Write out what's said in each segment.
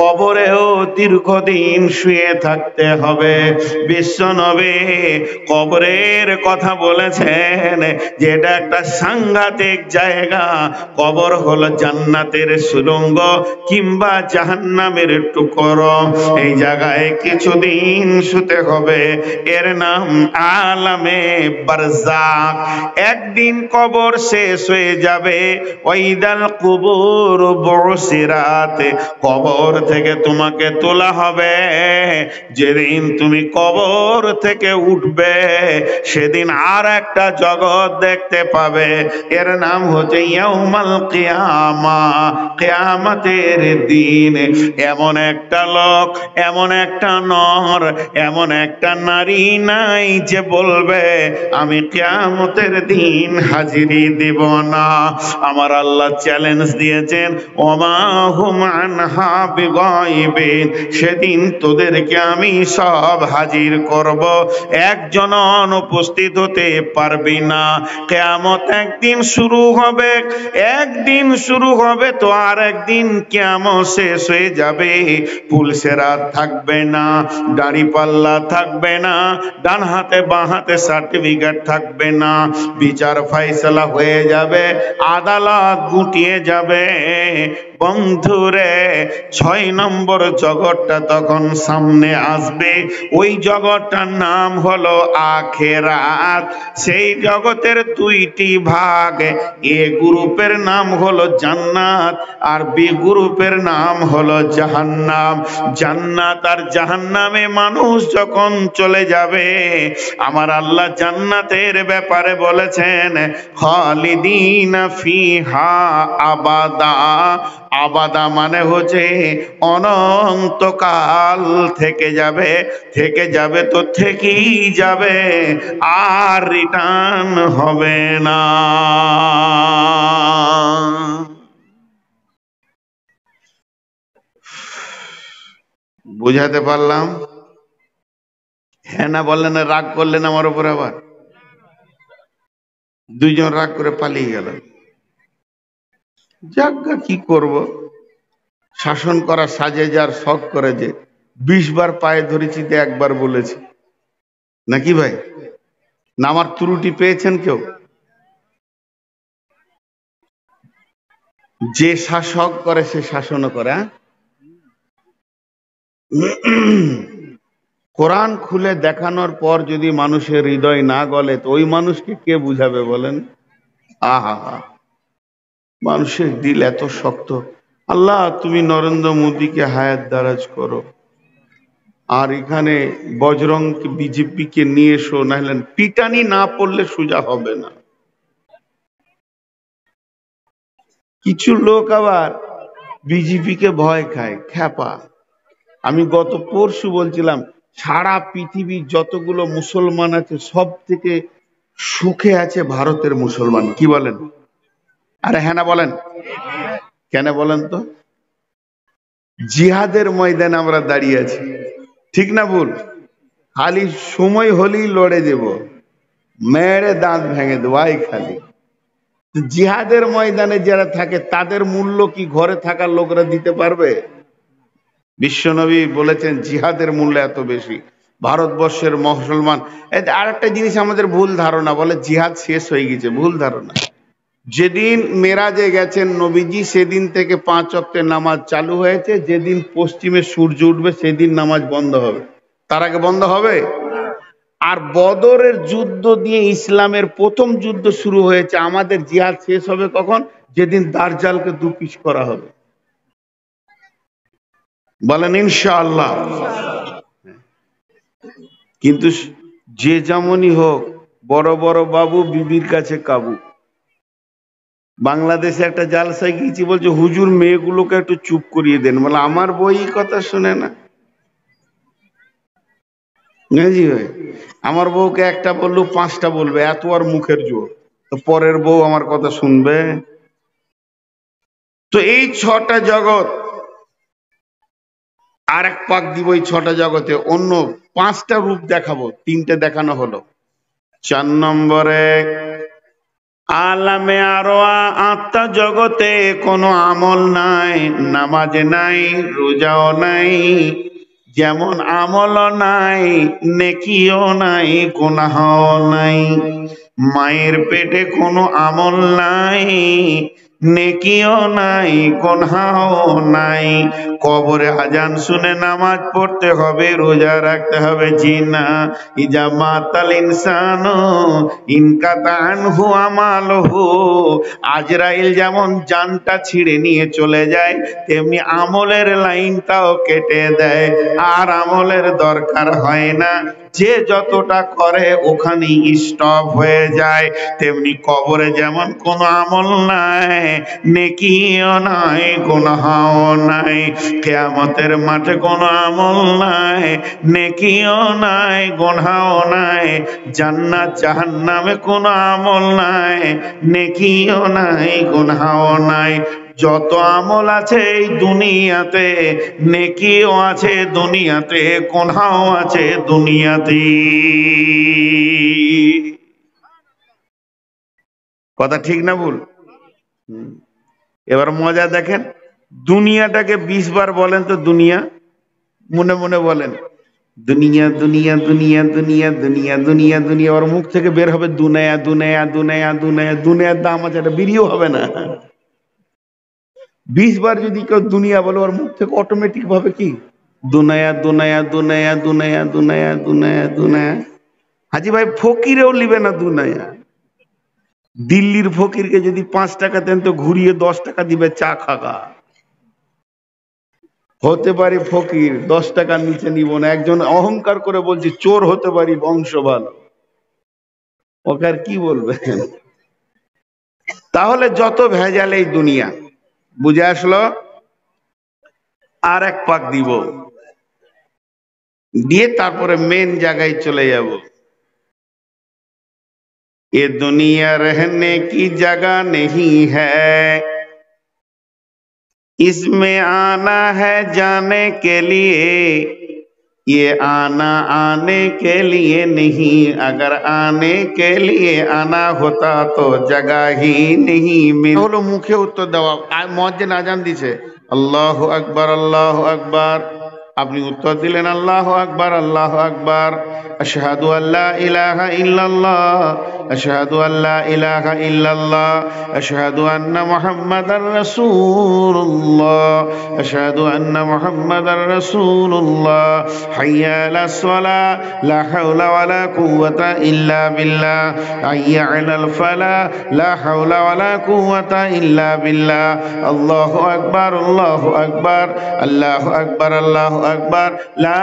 কবরেও দীর্ঘদিন শুয়ে থাকতে হবে। বিশ্বনবী কবরের কথা বলেছেন যে এটা একটা সাংঘাতিক জায়গা। কবর হলো জান্নাতের সুড়ঙ্গ কিংবা জাহান্নামের টুকরো। এই জায়গায় কিছুদিন শুতে হবে। এর নাম আলামে বারজাখ। একদিন কবর শেষ হয়ে যাবে। ওয়াইদাল কুবুর বুসিরাত, কবর থেকে তোমাকে তোলা হবে। যেদিন তুমি কবর থেকে উঠবে সেদিন আর একটা জগৎ দেখতে পাবে। এর নাম হচ্ছে ইয়াউমাল কিয়ামা, কিয়ামতের দিন। এমন একটা লোক, এমন একটা নর, এমন একটা নারী নাই যে বলবে আমি কিয়ামতের দিন হাজিরি দিব না। আমার আল্লাহ চ্যালেঞ্জ দিয়েছেন, ওমা হুম আনহা বিগাইবিন, সেদিন তোদেরকে আমি সব হাজির করব, একজন অনুপস্থিত হতে পারবি না। কিয়ামত একদিন শুরু হবে, একদিন শুরু হবে তো আর একদিন কিয়ামত শেষ হয়ে যাবে। পুলসেরাত থাকবে না, দাড়ি পাল্লা থাকবে না, ডান হাতে বাঁ হাতে সার্টিফিকেট থাকবে না। বিচার ফাইসালা হয়ে যাবে, আদালত গুটিয়ে যাবে। বন্ধুরে ৬ নম্বর জগৎটা তখন সামনে আসবে। ওই জগৎটার নাম হলো আখিরাত। সেই জগতের দুইটি ভাগ, এ গ্রুপের নাম হলো জান্নাত আর বি গ্রুপের নাম হলো জাহান্নাম। জান্নাত আর জাহান্নামে মানুষ যখন চলে যাবে, আমার আল্লাহ জান্নাতের ব্যাপারে বলেছেন খালিদিনা ফিহা আবাদা। আবাদা মানে হচ্ছে অনন্তকাল থেকে যাবে, থেকে যাবে তো থেকেই যাবে, আর রিটার্ন হবে না। বুঝাতে পারলাম? হ্যাঁ না বললেন, রাগ করলেন আমার উপর। আবার দুইজন রাগ করে পালিয়ে গেল। যাজ্ঞা কি করব, শাসন করা সাজে যার শখ করে যে। ২০ বার পায়ে ধরেছি তো একবার বলেছি নাকি ভাই? না আমার ত্রুটি পেয়েছেন কেউ? যে শাসক করে সে শাসনও করে। কোরআন খুলে দেখানোর পর যদি মানুষের হৃদয় না গলে তো ওই মানুষকে কে বুঝাবে বলেন? আহা, মানুষের দিল এত শক্ত। আল্লাহ তুমি নরেন্দ্র মোদীকে হায়াত দারাজ করো, আর এখানে বজরং বিজেপিকে নিয়ে এসো, নাহলে পিটানি না পড়লে সোজা হবে না। কিছু লোক আবার বিজেপিকে ভয় খায়, খ্যাপা। আমি গত পরশু বলছিলাম সারা পৃথিবীর যতগুলো মুসলমান আছে সব থেকে সুখে আছে ভারতের মুসলমান। কি বলেন? আরে হ্যাঁ না বলেন? কেন বলেন তো? জিহাদের ময়দানে আমরা দাঁড়িয়ে আছি, ঠিক না ভুল? খালি সময় হলেই লড়ে দেব, মেরে দাঁত ভেঙে দেবো, আই খালি। জিহাদের ময়দানে যারা থাকে তাদের মূল্য কি ঘরে থাকার লোকরা দিতে পারবে? বিশ্বনবী বলেছেন জিহাদের মূল্য এত বেশি। ভারতবর্ষের মুসলমান, আর একটা জিনিস আমাদের ভুল ধারণা, বলে জিহাদ শেষ হয়ে গেছে। ভুল ধারণা। যেদিন মেরাজে গেছেন নবীজি সেদিন থেকে 5 ওয়াক্তের নামাজ চালু হয়েছে। যেদিন পশ্চিমে সূর্য উঠবে সেদিন নামাজ বন্ধ হবে, তার আগে বন্ধ হবে? আর বদরের যুদ্ধ দিয়ে ইসলামের প্রথম যুদ্ধ শুরু হয়েছে। আমাদের জিহাদ শেষ হবে কখন? যেদিন দাজ্জালকে 2 পিস করা হবে। বলেন ইনশাআল্লাহ। কিন্তু যে যেমনই হোক, বড় বড় বাবু বিবির কাছে কাবু। বাংলাদেশে একটা জালসায় গিয়েছি, বলছে হুজুর মেয়েগুলোকে একটু চুপ করিয়ে দেন। বলে আমার বই কথা শুনে না। জি ভাই, আমার বউকে একটা বললো 5টা বলবে, এত আর মুখের জোর। তো পরের বউ আমার কথা শুনবে? তো এই 6টা জগৎ আর এক পাক দিব। এই 6টা জগতে অন্য 5টা রূপ দেখাবো, 3টে দেখানো হলো। 4 নম্বরে আলামে আরোয়া আত্মা জগতে কোনো আমল নাই, নামাজ নাই, রোজাও নাই, যেমন আমলও নাই, নেকিও নাই, গুনাহও নাই। মায়ের পেটে কোনো আমল নাই, নেকিও নাই, গুনাহও নাই। কবরে আজান শুনে নামাজ পড়তে হবে, রোজা রাখতে হবে, জি না। ইজা মাতাল ইনসানু ইনকাতা আনহু আমালহু, আজরাইল যেমন জানটা ছিঁড়ে নিয়ে চলে যায়, তেমনি আমলের লাইনটাও কেটে দেয়, আর আমলের দরকার হয় না। যে যতটা করে ওখানেই স্টপ হয়ে যায়। তেমনি কবরে যেমন কোনো আমল নাই, নেকিও নাই, গুনাহও নাই। কিয়ামতের মাঠে কোনো আমল নাই, নেকিও নাই, গুনাহও নাই। জান্নাত জাহান্নামে কোনো আমল নাই, নেকিও নাই, গুনাহও নাই। যত আমল আছে এই দুনিয়াতে, নেকিও আছে দুনিয়াতে, গুনাহও আছে দুনিয়াতে। কথা ঠিক না ভুল? এবার মজা দেখেন, দুনিয়াটাকে 20 বার বলেন তো, দুনিয়া মনে মনে বলেন, দুনিয়া দুনিয়া দুনিয়া দুনিয়া দুনিয়া দুনিয়া দুনিয়া। ওর মুখ থেকে বের হবে দুনিয়া দুনিয়া দুনিয়া দুনিয়া। দুনিয়ার দাম আছে, এটা বেরিয়েও হবে না। 20 বার যদি কেউ দুনিয়া বলে, ওর মুখ থেকে অটোমেটিক ভাবে কি দুনিয়া দুনিয়া দুনিয়া দুনিয়া দুনিয়া দুনিয়া দুনিয়া। হাজি ভাই ফকিরেও লিবে না দুনিয়া। দিল্লির ফকিরকে যদি 5 টাকা দেন তো ঘুরিয়ে 10 টাকা দিবে চা খাগা। হতে পারি ফকির, 10 টাকার নিচে নিব না। একজন অহংকার করে বলছে চোর হতে পারি, বংশ ভালো, ওকে আর কি বলবেন? তাহলে যত ভেজাল এই দুনিয়া, বুঝে আসলো? আর এক পাক দিব, দিয়ে তারপরে মেন জায়গায় চলে যাব। ये दुनिया रहने की जगह नहीं है, इसमें आना है जाने के लिए, ये आना आने के लिए नहीं। अगर आने के लिए आना होता तो जगह ही नहीं मिल। হলো মুখে উত্তর দেওয়া। মুয়াজ্জিন আজান দিছে, আল্লাহু আকবার আল্লাহু আকবার, আপনি উত্তর দিলেন আল্লাহু আকবার আল্লাহু আকবার। আশহাদু আল্লা ইলাহা ইল্লাল্লাহ, আশহাদু আল্লা ইলাহা ইল্লাল্লাহ, আশহাদু আন্না মুহাম্মাদার রাসূলুল্লাহ, আশহাদু আন্না মুহাম্মাদার রাসূলুল্লাহ। হাইয়া আলাস সালাহ, লা হাওলা ওয়ালা কুওয়াতা ইল্লা বিল্লাহ। হাইয়া আলাল ফালাহ, লা হাওলা ওয়ালা কুওয়াতা ইল্লা বিল্লাহ। আল্লাহু আকবার আল্লাহু আকবার, আল্লাহু আকবার আল্লাহু আকবার, লা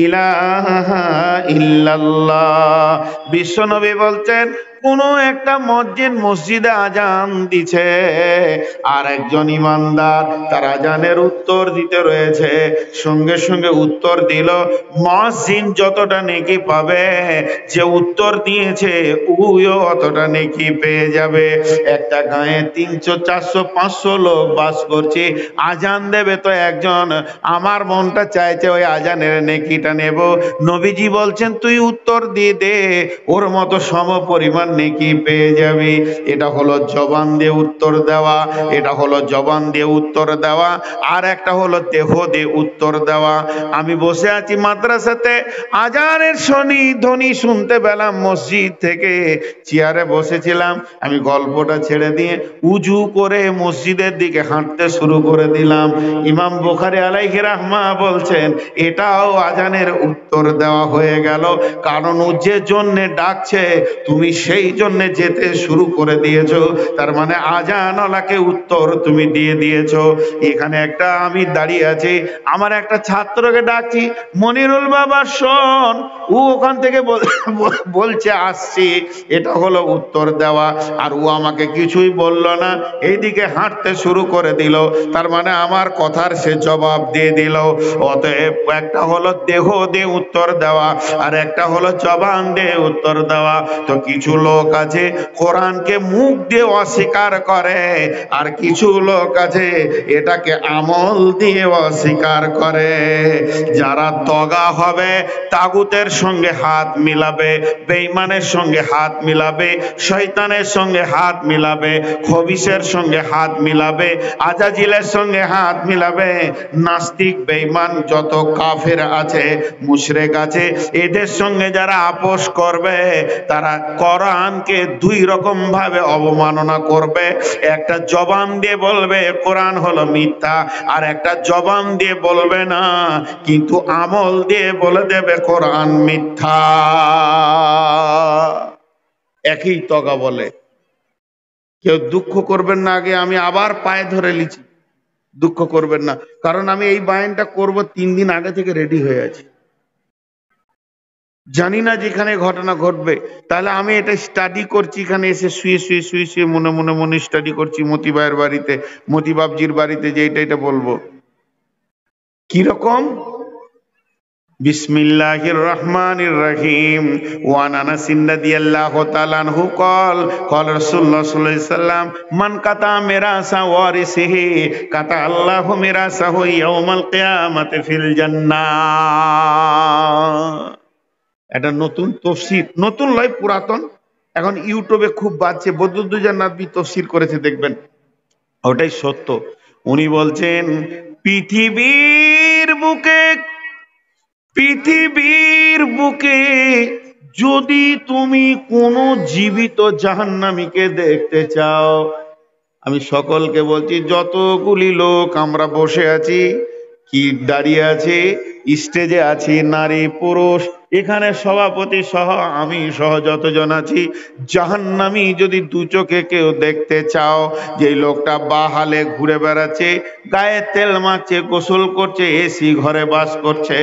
ইলাহা ইল্লাল্লাহ। বিশ্বনবী বলছেন, কোন একটা মসজিদে আজান দিছে, আর একজন ইমানদার তার আজানের উত্তর দিতে রয়েছে, সঙ্গে সঙ্গে উত্তর দিল, মুয়াজ্জিন যতটা নেকি পাবে, যে উত্তর দিয়েছে উইও অতটা নেকি পেয়ে যাবে। একটা গায়ে 300 400 500 লোক বাস করছে, আজান দেবে তো একজন, আমার মনটা চাইছে ওই আজানের নেকিটা নেব। নবীজি বলছেন তুই উত্তর দিয়ে দে, ওর মতো সম পরিমাণ নেকি পেয়ে যাবি। এটা হলো জবান দিয়ে উত্তর দেওয়া, এটা হলো জবান দিয়ে উত্তর দেওয়া। আর একটা হলো দেহ দিয়ে উত্তর দেওয়া। আমি বসে আছি মাদ্রাসাতে, আজানের ধ্বনি শুনতে পেলাম মসজিদ থেকে, চেয়ারে বসেছিলাম, আমি গল্পটা ছেড়ে দিয়ে উজু করে মসজিদের দিকে হাঁটতে শুরু করে দিলাম। ইমাম বুখারী আলাইহি রাহমা বলছেন, এটাও আজানের উত্তর দেওয়া হয়ে গেল, কারণ ও যে জন্য ডাকছে তুমি সেই জন্য যেতে শুরু করে দিয়েছো, তার মানে আজানওয়ালাকে উত্তর তুমি দিয়ে দিয়েছো। এখানে একটা আমি দাঁড়িয়ে আছি, আমার একটা ছাত্রকে ডাকছি, মনিরুল বাবা শোন, ও ওখান থেকে বলছে আসছি, এটা হলো উত্তর দেওয়া। আর ও আমাকে কিছুই বলল না, এইদিকে হাঁটতে শুরু করে দিল, তার মানে আমার কথার সে জবাব দিয়ে দিল। অতএব একটা হলো দেহ দিয়ে উত্তর দেওয়া, আর একটা হলো জবান দিয়ে উত্তর দেওয়া। তো কিছু লোক আছে কোরআনকে মুখ দিয়ে অস্বীকার করে, আর কিছু লোক আছে এটাকে আমল দিয়ে অস্বীকার করে। যারা তগা হবে, তাগুতের সঙ্গে হাত মিলাবে, বেঈমানের সঙ্গে হাত মিলাবে, শয়তানের সঙ্গে হাত মিলাবে, খবিশের সঙ্গে হাত মিলাবে, আজাজিলের সঙ্গে হাত মিলাবে, নাস্তিক বেঈমান যত কাফের আছে, মুশরিক আছে, এদের সঙ্গে যারা আপোষ করবে তারা কোরআনকে দুই রকম ভাবে অবমাননা করবে। একটা জবান দিয়ে বলবে কোরআন হলো মিথ্যা, আর একটা জবান দিয়ে বলবে না, কিন্তু আমল দিয়ে বলে দেবে কোরআন মিথ্যা। একই তগা বলে। কেউ দুঃখ করবেন না, আগে আমি আবার পায়ে ধরে লিছি, দুঃখ করবেন না, কারণ আমি এই বায়ানটা করব 3 দিন আগে থেকে রেডি হয়ে আছি। জানি না যেখানে ঘটনা ঘটবে, তাহলে আমি এটা স্টাডি করছি, এখানে এসে শুয়ে শুয়ে শুয়ে শুয়ে মনে মনে মনে স্টাডি করছি মতিবাইয়ের বাড়িতে, মতিবাবজির বাড়িতে, যে এটা বলবো কিরকম। বিসমিল্লাহির রহমানির রহিম। ওয়ান আনাস রাদিয়াল্লাহু তাআলা আনহু قال قال রাসূলুল্লাহ সাল্লাল্লাহু আলাইহি সাল্লাম মান কাতা মিরাসা ওয়ারিসিহি কাতা আল্লাহু মিরাসাহু ইয়াউমাল কিয়ামাতি ফিল জান্নাহ। এটা নতুন তাফসীর, নতুন লয় পুরাতন, এখন ইউটিউবে খুব বাজছে, বদরুদ্দোজা নবী তাফসীর করেছে, দেখবেন ওটাই সত্য। উনি বলছেন পৃথিবীর বুকে যদি তুমি কোনো জীবিত জাহান্নামীকে দেখতে চাও, আমি সকলকে বলছি, যতগুলি লোক আমরা বসে আছি, কি দাঁড়িয়ে আছি, স্টেজে আছি, নারী পুরুষ, এখানে সভাপতি সহ আমি সহ যতজন আছি, জাহান্নামী যদি দু চোখে কেউ দেখতে চাও, যে লোকটা বাহালে ঘুরে বেড়াচ্ছে, গায়ে তেল মাখছে, গোসল করছে, এসি ঘরে বাস করছে,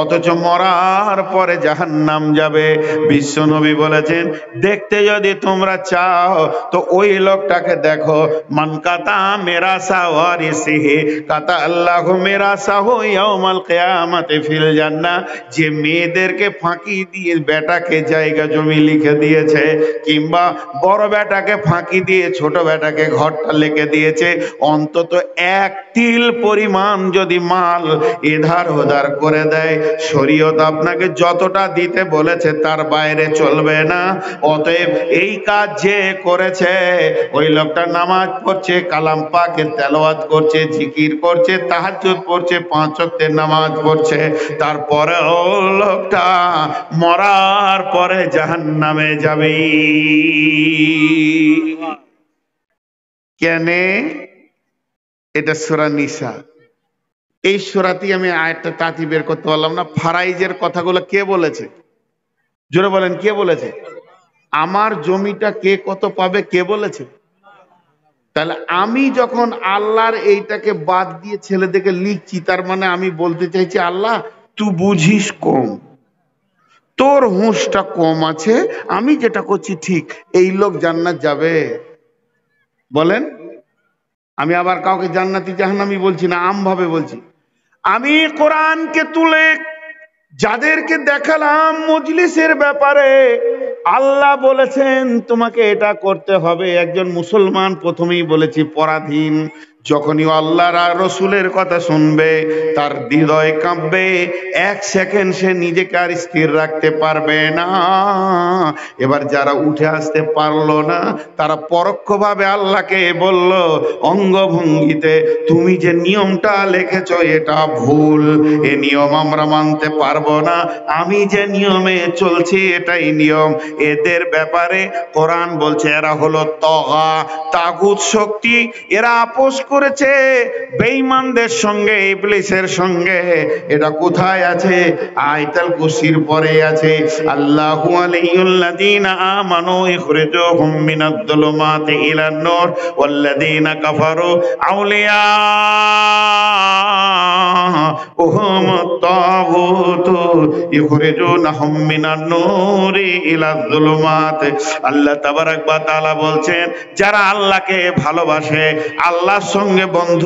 অথচ মরার পরে জাহান্নাম যাবে, বিশ্বনবী বলেছেন দেখতে যদি তোমরা চাও তো ওই লোকটাকে দেখো। মান কাতা মিরাসা ওয়ারিসিহি কাতা আল্লাহু মিরাসাহু ইয়াউমাল কিয়ামাতি ফিল জান্নাহ। যে মেয়েদেরকে ফাঁকি দিয়ে বেটাকে জায়গা জমি লিখে দিয়েছে, কিংবা বড় বেটাকে ফাঁকি দিয়ে ছোট বেটাকে ঘরটা লিখে দিয়েছে, অন্তত এক তিল পরিমাণ যদি মাল এধার ওধার করে দেয়, শরীয়ত আপনাকে যতটা দিতে বলেছে তার বাইরে চলবে না। অতএব এই কাজ যে করেছে, ওই লোকটা নামাজ পড়ছে, কালাম পাকের তেলাওয়াত করছে, জিকির করছে, তাহাজ্জুদ পড়ছে, 5 ওয়াক্তের নামাজ পড়ছে, তারপরে ও লোকটা মরার পরে জাহান্নামে যাবে। কেন? এটা সূরা নিসা। এই সূরাতেই আমি আয়াতটা তাতি বের করতে পারলাম না। ফারাইজের কথাগুলো কে বলেছে? জোরে বলেন, কে বলেছে? আমার জমিটা কে কত পাবে কে বলেছে? তাহলে আমি যখন আল্লাহর এইটাকে বাদ দিয়ে ছেলেদেরকে লিখছি, তার মানে আমি বলতে চাইছি আল্লাহ তুই বুঝিস কম, তোর হুঁশটা কম আছে, আমি যেটা করছি ঠিক। এই লোক জান্নাত যাবে? বলেন। আমি আবার কাউকে জান্নাতি জাহান্নামী বলছি না, আমভাবে বলছি। আমি কোরআনকে তুলে যাদেরকে দেখালাম মজলিসের ব্যাপারে, আল্লাহ বলেছেন তোমাকে এটা করতে হবে। একজন মুসলমান, প্রথমেই বলেছি, পরাধীন, যখনই আল্লাহর আর রসুলের কথা শুনবে তার হৃদয় কাঁপবে, 1 সেকেন্ড সে নিজেকে আর স্থির রাখতে পারবে না। এবার যারা উঠে আসতে পারলো না, তারা পরোক্ষভাবে আল্লাহকে বলল অঙ্গভঙ্গিতে, তুমি যে নিয়মটা লিখেছো এটা ভুল, এ নিয়ম আমরা মানতে পারবো না, আমি যে নিয়মে চলছি এটাই নিয়ম। এদের ব্যাপারে কোরআন বলছে এরা হলো তগা, তাগুত শক্তি, এরা আপোষ করেছে বেঈমানদের সঙ্গে, ইবলিসের সঙ্গে। এটা কোথায় আছে? আয়াতুল কুরসির পরে আছে, আল্লাহু ওয়ালিয়ুল্লাযীনা আমানু ইখরিজুহুম মিনাদ যুলুমাতি ইলান নূর ওয়াল্লাযীনা কাফারু আউলিয়াউহুমুত তাগুত ইখরিজুনাহুম মিনান নূরি ইলায যুলুমাত। আল্লাহ তাবারাক ওয়া তাআলা বলছেন যারা আল্লাহকে ভালোবাসে, আল্লাহর সঙ্গে বন্ধু